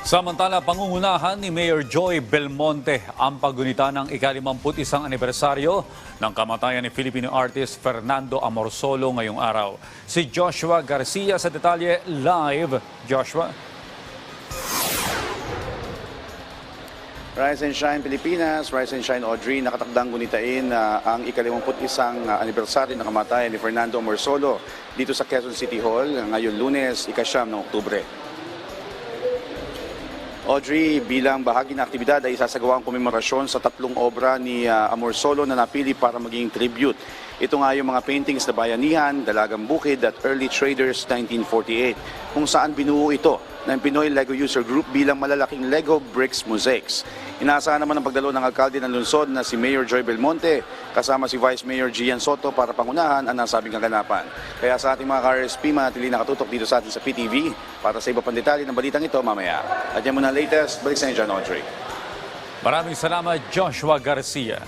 Samantala, pangungunahan ni Mayor Joy Belmonte ang paggunita ng ika-51 anibersaryo ng kamatayan ni Filipino artist Fernando Amorsolo ngayong araw. Si Joshua Garcia sa detalye live. Joshua. Rise and Shine Pilipinas, Rise and Shine Audrey, nakatakdang gunitain ang ika-51 anibersaryo ng kamatayan ni Fernando Amorsolo dito sa Quezon City Hall ngayon Lunes, ika-9 ng Oktubre. Audrey, bilang bahagi ng aktibidad ay isasagawa ang komemorasyon sa 3 obra ni Amorsolo na napili para maging tribute. Ito nga yung mga paintings na Bayanihan, Dalagang Bukid at Early Traders 1948, kung saan binuo ito ng Pinoy Lego User Group bilang malalaking Lego Bricks Mosaics. Inaasahan naman ang pagdalo ng alkalde ng lungsod na si Mayor Joy Belmonte kasama si Vice Mayor Gian Soto para pangunahan ang nasabing kaganapan. Kaya sa ating mga ka-RSP, manatili nakatutok dito sa atin sa PTV para sa iba pang detalye ng balitang ito mamaya. At yan muna latest, balik sa inyo dyan, Audrey. Maraming salamat, Joshua Garcia.